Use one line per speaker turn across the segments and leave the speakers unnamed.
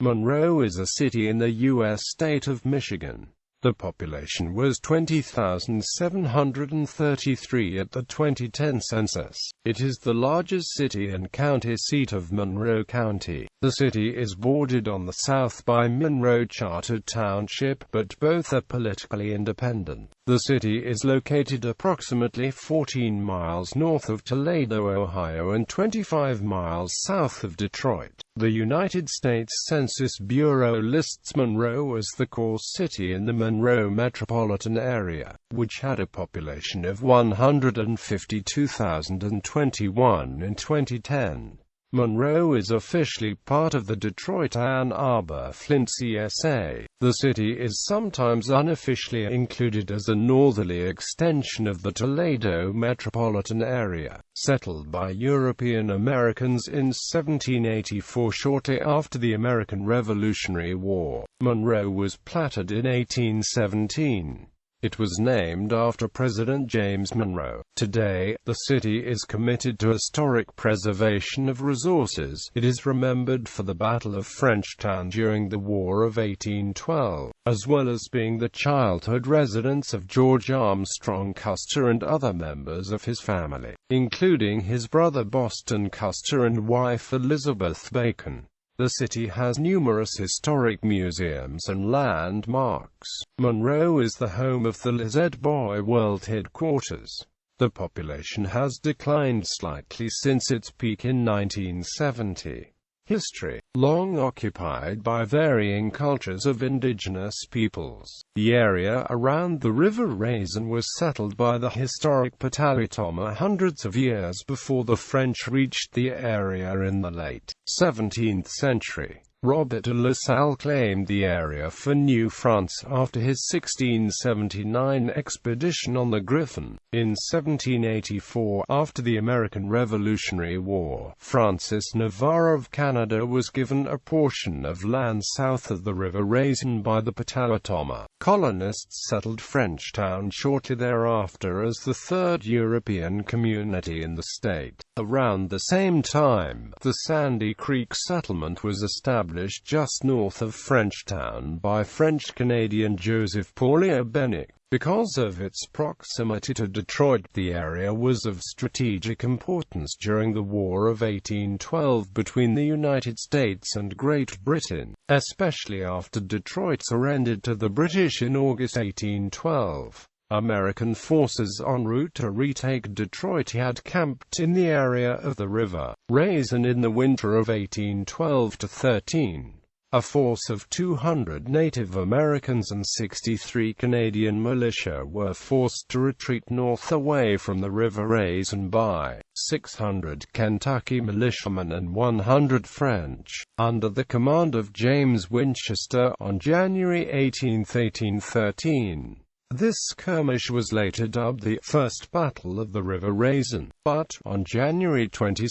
Monroe is a city in the U.S. state of Michigan. The population was 20,733 at the 2010 census. It is the largest city and county seat of Monroe County. The city is bordered on the south by Monroe Charter Township, but both are politically independent. The city is located approximately 14 miles north of Toledo, Ohio, and 25 miles south of Detroit. The United States Census Bureau lists Monroe as the core city in the Monroe metropolitan area, which had a population of 152,021 in 2010. Monroe is officially part of the Detroit-Ann Arbor-Flint CSA. The city is sometimes unofficially included as a northerly extension of the Toledo metropolitan area. Settled by European Americans in 1784, shortly after the American Revolutionary War, Monroe was platted in 1817. It was named after President James Monroe. Today, the city is committed to historic preservation of resources. It is remembered for the Battle of Frenchtown during the War of 1812, as well as being the childhood residence of George Armstrong Custer and other members of his family, including his brother Boston Custer and wife Elizabeth Bacon. The city has numerous historic museums and landmarks. Monroe is the home of the Lizette Boy World Headquarters. The population has declined slightly since its peak in 1970. History: long occupied by varying cultures of indigenous peoples. The area around the River Raisin was settled by the historic Potawatomi hundreds of years before the French reached the area in the late 17th century. Robert de La Salle claimed the area for New France after his 1679 expedition on the Griffin. In 1784, after the American Revolutionary War, Francis Navarre of Canada was given a portion of land south of the River Raisin by the Potawatomi. Colonists settled Frenchtown shortly thereafter as the third European community in the state. Around the same time, the Sandy Creek settlement was established just north of Frenchtown by French-Canadian Joseph Paulier Bennick. Because of its proximity to Detroit, the area was of strategic importance during the War of 1812 between the United States and Great Britain, especially after Detroit surrendered to the British in August 1812. American forces en route to retake Detroit had camped in the area of the River Raisin in the winter of 1812-13. A force of 200 Native Americans and 63 Canadian militia were forced to retreat north away from the River Raisin by 600 Kentucky militiamen and 100 French, under the command of James Winchester, on January 18, 1813. This skirmish was later dubbed the First Battle of the River Raisin, but, on January 22,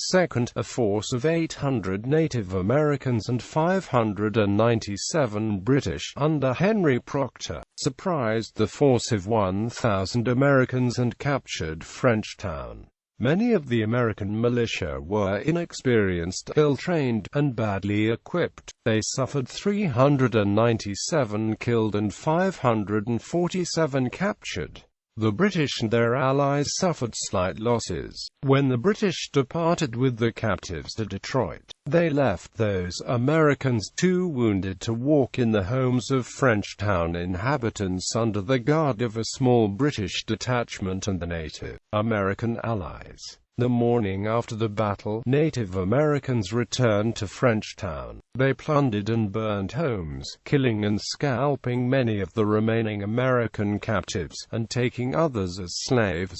a force of 800 Native Americans and 597 British, under Henry Proctor, surprised the force of 1,000 Americans and captured Frenchtown. Many of the American militia were inexperienced, ill-trained, and badly equipped. They suffered 397 killed and 547 captured. The British and their allies suffered slight losses. When the British departed with the captives to Detroit, they left those Americans too wounded to walk in the homes of Frenchtown inhabitants under the guard of a small British detachment and the Native American allies. The morning after the battle, Native Americans returned to Frenchtown. They plundered and burned homes, killing and scalping many of the remaining American captives, and taking others as slaves.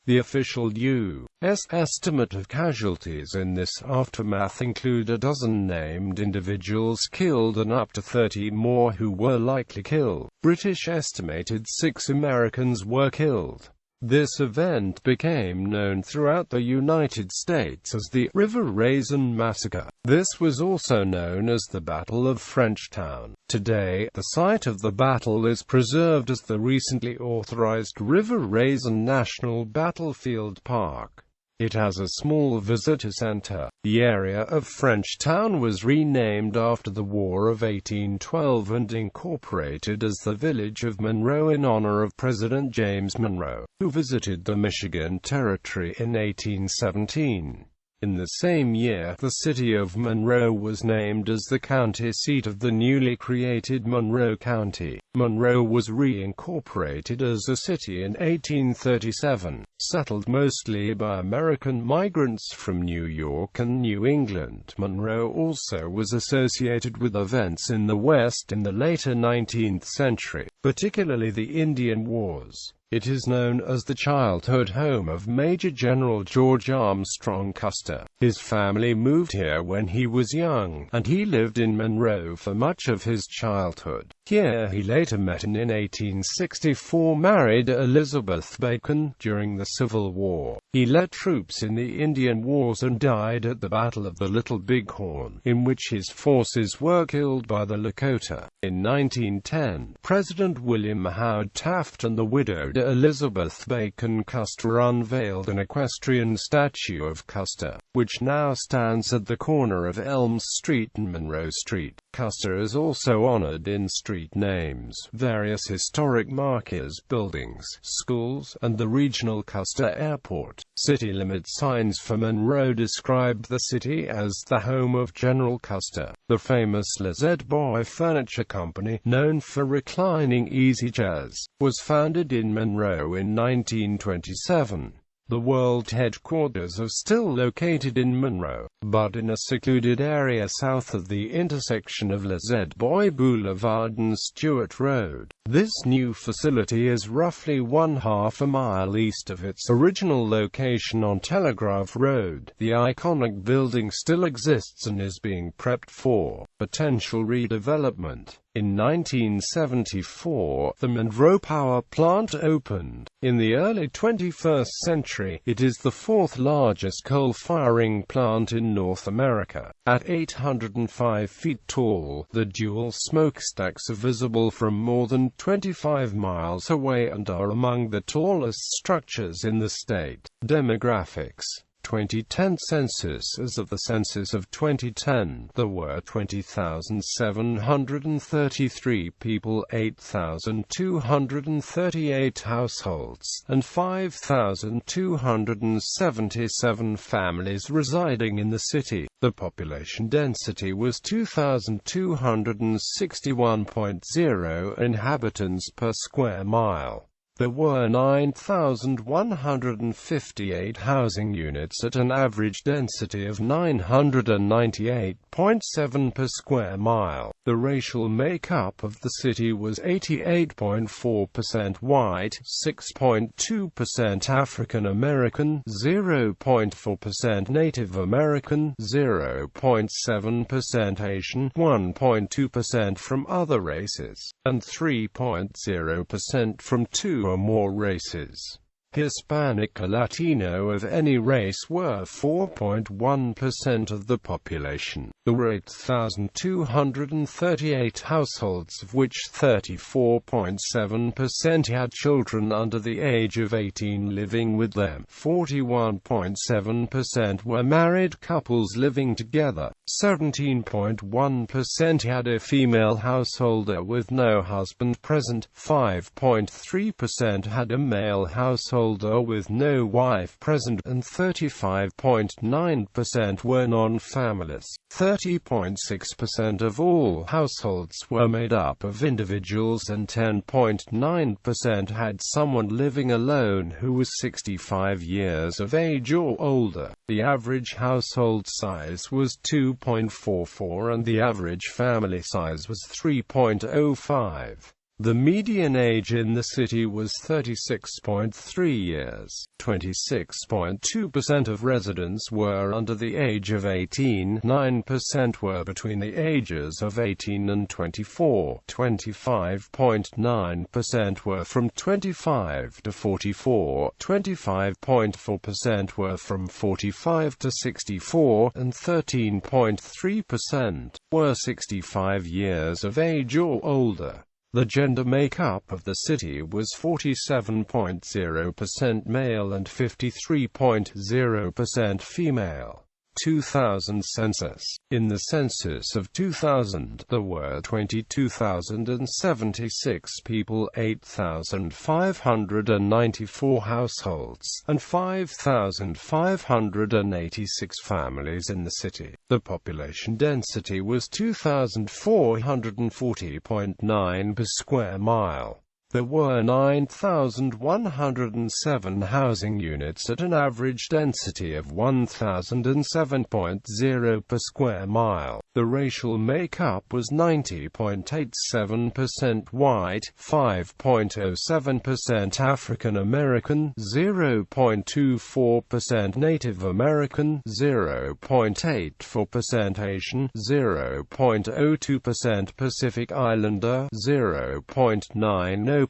The official U.S. estimate of casualties in this aftermath include a dozen named individuals killed and up to 30 more who were likely killed. British estimated 6 Americans were killed. This event became known throughout the United States as the River Raisin Massacre. This was also known as the Battle of Frenchtown. Today, the site of the battle is preserved as the recently authorized River Raisin National Battlefield Park. It has a small visitor center. The area of Frenchtown was renamed after the War of 1812 and incorporated as the village of Monroe in honor of President James Monroe, who visited the Michigan Territory in 1817. In the same year, the city of Monroe was named as the county seat of the newly created Monroe County. Monroe was reincorporated as a city in 1837, settled mostly by American migrants from New York and New England. Monroe also was associated with events in the West in the later 19th century, particularly the Indian Wars. It is known as the childhood home of Major General George Armstrong Custer. His family moved here when he was young, and he lived in Monroe for much of his childhood. Here he later met and in 1864 married Elizabeth Bacon. During the Civil War, he led troops in the Indian Wars and died at the Battle of the Little Bighorn, in which his forces were killed by the Lakota. In 1910, President William Howard Taft and the widowed Elizabeth Bacon Custer unveiled an equestrian statue of Custer, which now stands at the corner of Elm Street and Monroe Street. Custer is also honored in street names, various historic markers, buildings, schools, and the regional Custer Airport. City limit signs for Monroe describe the city as the home of General Custer. The famous Lizette Boy Furniture Company, known for reclining easy chairs, was founded in Monroe in 1927. The world headquarters are still located in Monroe, but in a secluded area south of the intersection of Lizette Boy Boulevard and Stewart Road. This new facility is roughly 1/2 a mile east of its original location on Telegraph Road. The iconic building still exists and is being prepped for potential redevelopment. In 1974, the Monroe Power Plant opened. In the early 21st century, it is the fourth largest coal-firing plant in North America. At 805 feet tall, the dual smokestacks are visible from more than 25 miles away and are among the tallest structures in the state. Demographics. 2010 census. As of the census of 2010, there were 20,733 people, 8,238 households, and 5,277 families residing in the city. The population density was 2,261.0 inhabitants per square mile. There were 9,158 housing units at an average density of 998.7 per square mile. The racial makeup of the city was 88.4% white, 6.2% African American, 0.4% Native American, 0.7% Asian, 1.2% from other races, and 3.0% from two or more races. Hispanic or Latino of any race were 4.1% of the population. There were 8,238 households, of which 34.7% had children under the age of 18 living with them. 41.7% were married couples living together. 17.1% had a female householder with no husband present. 5.3% had a male householder with no wife present, and 35.9% were non-families. 30.6% of all households were made up of individuals, and 10.9% had someone living alone who was 65 years of age or older. The average household size was 2.44 and the average family size was 3.05. The median age in the city was 36.3 years. 26.2% of residents were under the age of 18, 9% were between the ages of 18 and 24, 25.9% were from 25 to 44, 25.4% were from 45 to 64, and 13.3% were 65 years of age or older. The gender makeup of the city was 47.0% male and 53.0% female. 2000 census. In the census of 2000, there were 22,076 people, 8,594 households, and 5,586 families in the city. The population density was 2,440.9 per square mile. There were 9,107 housing units at an average density of 1,007.0 per square mile. The racial makeup was 90.87% white, 5.07% African American, 0.24% Native American, 0.84% Asian, 0.02% Pacific Islander, 0.90%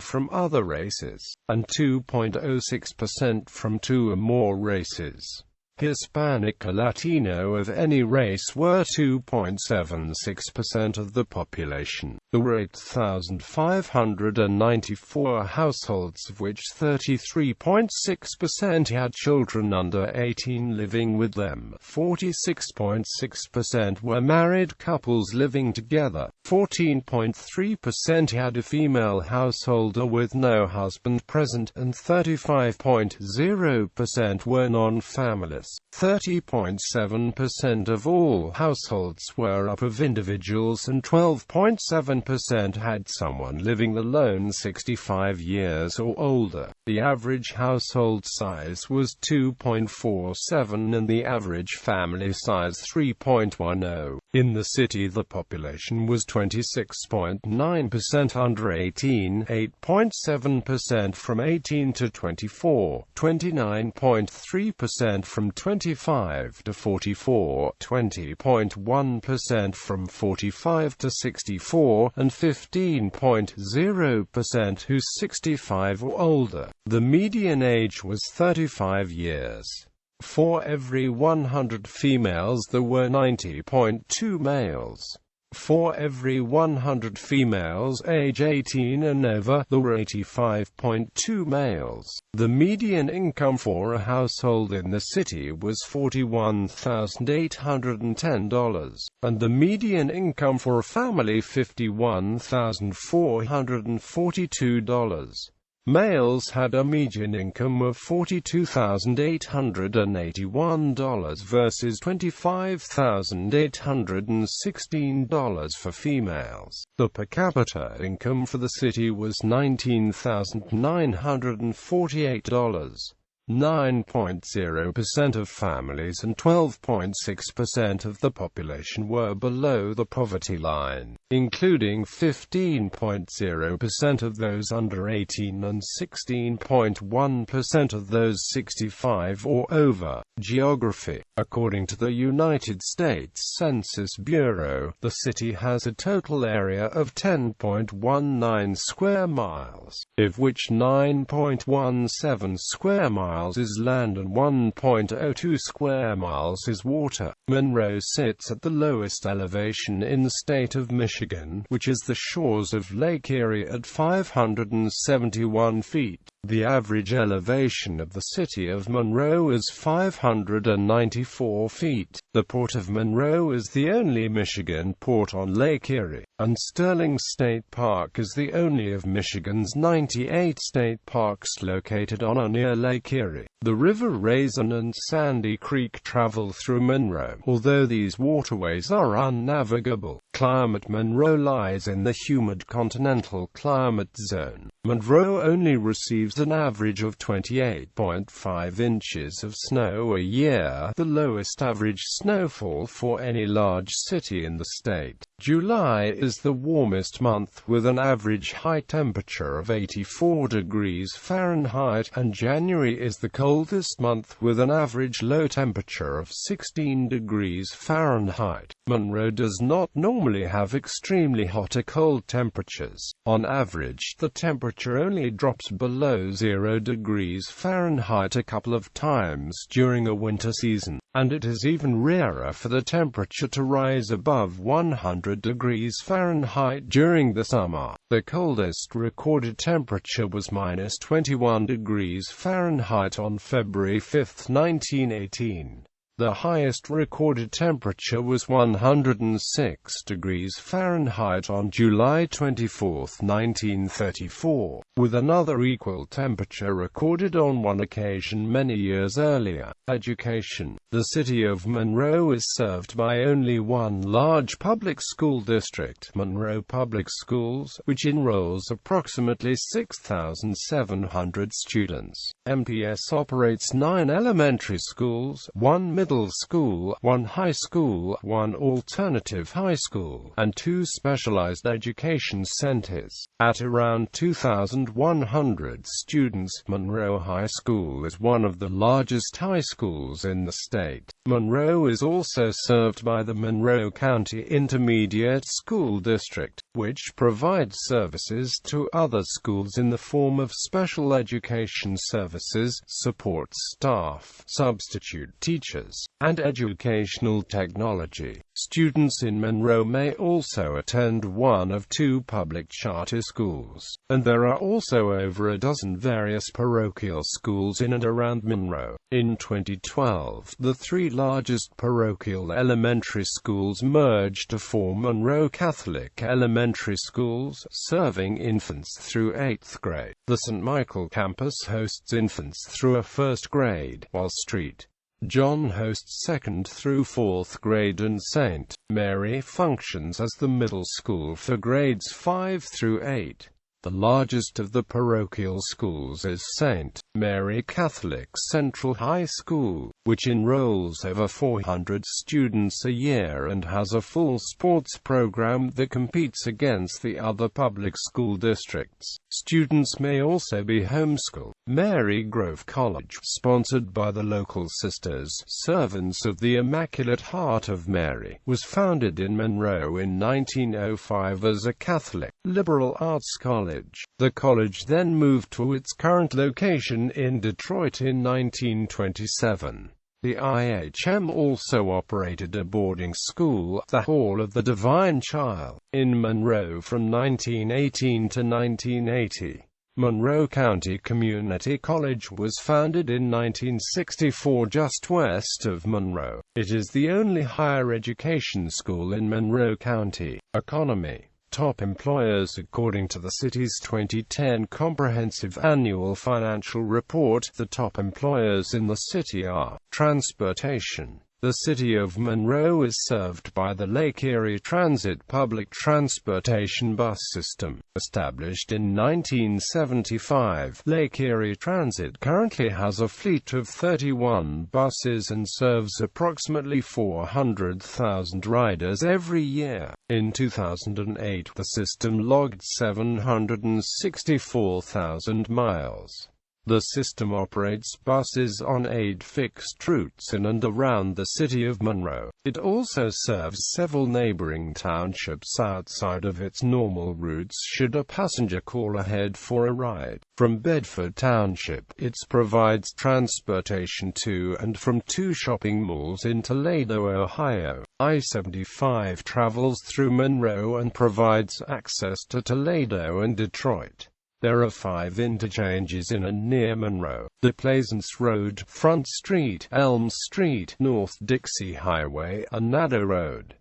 from other races, and 2.06% from two or more races. Hispanic or Latino of any race were 2.76% of the population. There were 8,594 households, of which 33.6% had children under 18 living with them. 46.6% were married couples living together. 14.3% had a female householder with no husband present, and 35.0% were non-families. 30.7% of all households were up of individuals, and 12.7% had someone living alone 65 years or older. The average household size was 2.47 and the average family size 3.10. In the city, the population was 26.9% under 18, 8.7% from 18 to 24, 29.3% from 25 to 44, 20.1% from 45 to 64, and 15.0% who's 65 or older. The median age was 35 years. For every 100 females there were 90.2 males. For every 100 females age 18 and over, there were 85.2 males. The median income for a household in the city was $41,810, and the median income for a family $51,442. Males had a median income of $42,881 versus $25,816 for females. The per capita income for the city was $19,948. 9.0% of families and 12.6% of the population were below the poverty line, including 15.0% of those under 18 and 16.1% of those 65 or over. Geography. According to the United States Census Bureau, the city has a total area of 10.19 square miles, of which 9.17 square miles is land and 1.02 square miles is water. Monroe sits at the lowest elevation in the state of Michigan, which is the shores of Lake Erie at 571 feet. The average elevation of the city of Monroe is 594 feet. The Port of Monroe is the only Michigan port on Lake Erie, and Sterling State Park is the only of Michigan's 98 state parks located on or near Lake Erie. The River Raisin and Sandy Creek travel through Monroe, although these waterways are unnavigable. Climate. Monroe lies in the humid continental climate zone. Monroe only receives an average of 28.5 inches of snow a year, the lowest average snowfall for any large city in the state. July is the warmest month with an average high temperature of 84 degrees Fahrenheit, and January is the coldest month with an average low temperature of 16 degrees Fahrenheit. Monroe does not normally have extremely hot or cold temperatures. On average, the temperature only drops below 0 degrees Fahrenheit a couple of times during a winter season, and it is even rarer for the temperature to rise above 100 100 degrees Fahrenheit during the summer. The coldest recorded temperature was -21 degrees Fahrenheit on February 5, 1918. The highest recorded temperature was 106 degrees Fahrenheit on July 24, 1934, with another equal temperature recorded on one occasion many years earlier. Education. The city of Monroe is served by only one large public school district, Monroe Public Schools, which enrolls approximately 6,700 students. MPS operates 9 elementary schools, 1 middle school, 1 high school, 1 alternative high school, and 2 specialized education centers. At around 2,100 students, Monroe High School is one of the largest high schools in the state. Monroe is also served by the Monroe County Intermediate School District, which provides services to other schools in the form of special education services, support staff, substitute teachers, and educational technology. Students in Monroe may also attend one of 2 public charter schools, and there are also over a dozen various parochial schools in and around Monroe. In 2012, the 3 largest parochial elementary schools merged to form Monroe Catholic Elementary Schools, serving infants through 8th grade. The St. Michael campus hosts infants through a 1st grade, while St. John hosts 2nd through 4th grade, and St. Mary functions as the middle school for grades 5 through 8. The largest of the parochial schools is St. Mary Catholic Central High School, which enrolls over 400 students a year and has a full sports program that competes against the other public school districts. Students may also be homeschooled. Mary Grove College, sponsored by the local Sisters, Servants of the Immaculate Heart of Mary, was founded in Monroe in 1905 as a Catholic, liberal arts college. The college then moved to its current location in Detroit in 1927. The IHM also operated a boarding school, the Hall of the Divine Child, in Monroe from 1918 to 1980. Monroe County Community College was founded in 1964 just west of Monroe. It is the only higher education school in Monroe County. Economy. Top employers. According to the city's 2010 Comprehensive Annual Financial Report, the top employers in the city are transportation. The city of Monroe is served by the Lake Erie Transit public transportation bus system. Established in 1975, Lake Erie Transit currently has a fleet of 31 buses and serves approximately 400,000 riders every year. In 2008, the system logged 764,000 miles. The system operates buses on 8 fixed routes in and around the city of Monroe. It also serves several neighboring townships outside of its normal routes should a passenger call ahead for a ride. From Bedford Township, it provides transportation to and from 2 shopping malls in Toledo, Ohio. I-75 travels through Monroe and provides access to Toledo and Detroit. There are 5 interchanges in and near Monroe: the Plaisance Road, Front Street, Elm Street, North Dixie Highway, and Nado Road.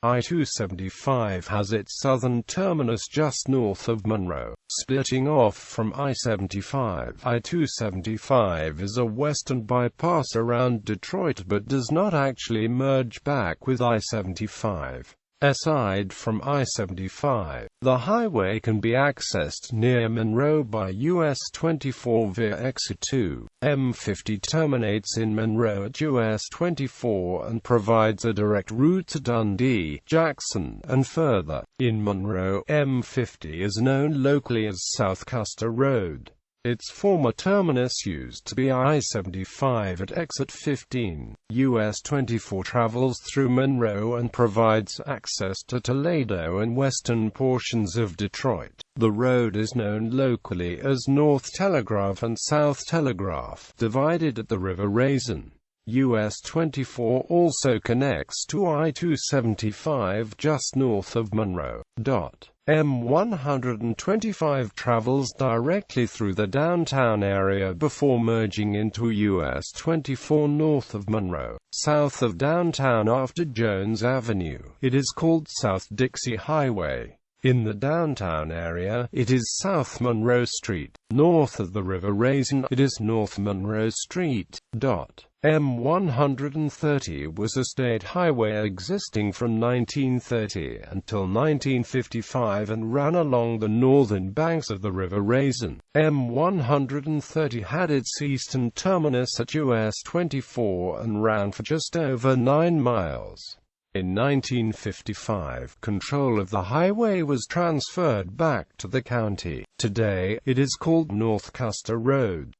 I-275 has its southern terminus just north of Monroe. Splitting off from I-75, I-275 is a western bypass around Detroit but does not actually merge back with I-75. Aside from I-75, the highway can be accessed near Monroe by US 24 via Exit 2. M50 terminates in Monroe at US 24 and provides a direct route to Dundee, Jackson, and further. In Monroe, M50 is known locally as South Custer Road. Its former terminus used to be I-75 at Exit 15. US 24 travels through Monroe and provides access to Toledo and western portions of Detroit. The road is known locally as North Telegraph and South Telegraph, divided at the River Raisin. US 24 also connects to I-275 just north of Monroe. M125 travels directly through the downtown area before merging into US 24 north of Monroe, south of downtown after Jones Avenue. It is called South Dixie Highway. In the downtown area, it is South Monroe Street. North of the River Raisin, it is North Monroe Street. M130 was a state highway existing from 1930 until 1955 and ran along the northern banks of the River Raisin. M130 had its eastern terminus at US 24 and ran for just over 9 miles. In 1955, control of the highway was transferred back to the county. Today, it is called North Custer Road.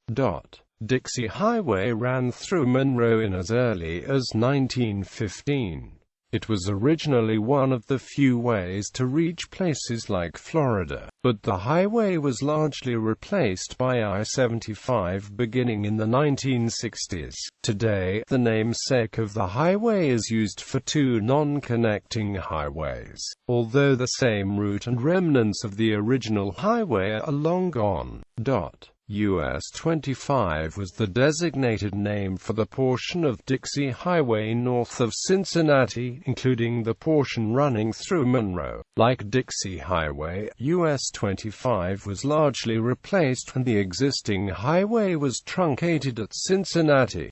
Dixie Highway ran through Monroe in as early as 1915. It was originally one of the few ways to reach places like Florida, but the highway was largely replaced by I-75 beginning in the 1960s. Today, the namesake of the highway is used for two non-connecting highways, although the same route and remnants of the original highway are long gone. US 25 was the designated name for the portion of Dixie Highway north of Cincinnati, including the portion running through Monroe. Like Dixie Highway, US 25 was largely replaced and the existing highway was truncated at Cincinnati.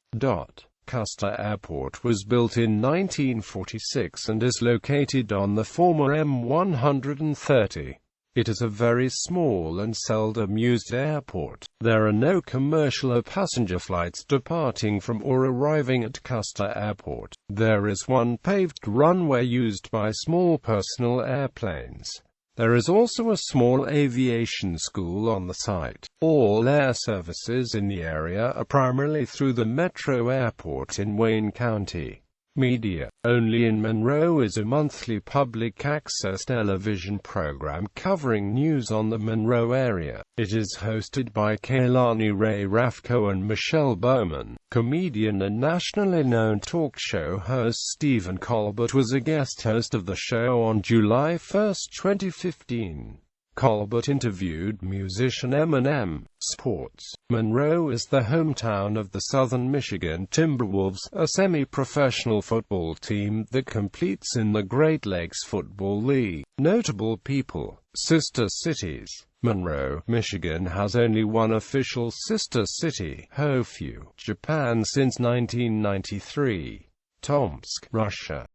Custer Airport was built in 1946 and is located on the former M130. It is a very small and seldom used airport. There are no commercial or passenger flights departing from or arriving at Custer Airport. There is one paved runway used by small personal airplanes. There is also a small aviation school on the site. All air services in the area are primarily through the Metro Airport in Wayne County. Media. Only in Monroe is a monthly public access television program covering news on the Monroe area. It is hosted by Kaylani Ray Rafko and Michelle Bowman. Comedian and nationally known talk show host Stephen Colbert was a guest host of the show on July 1, 2015. Colbert interviewed musician Eminem. Sports. Monroe is the hometown of the Southern Michigan Timberwolves, a semi-professional football team that competes in the Great Lakes Football League. Notable people. Sister cities. Monroe, Michigan has only one official sister city, Hofyu, Japan since 1993. Tomsk, Russia.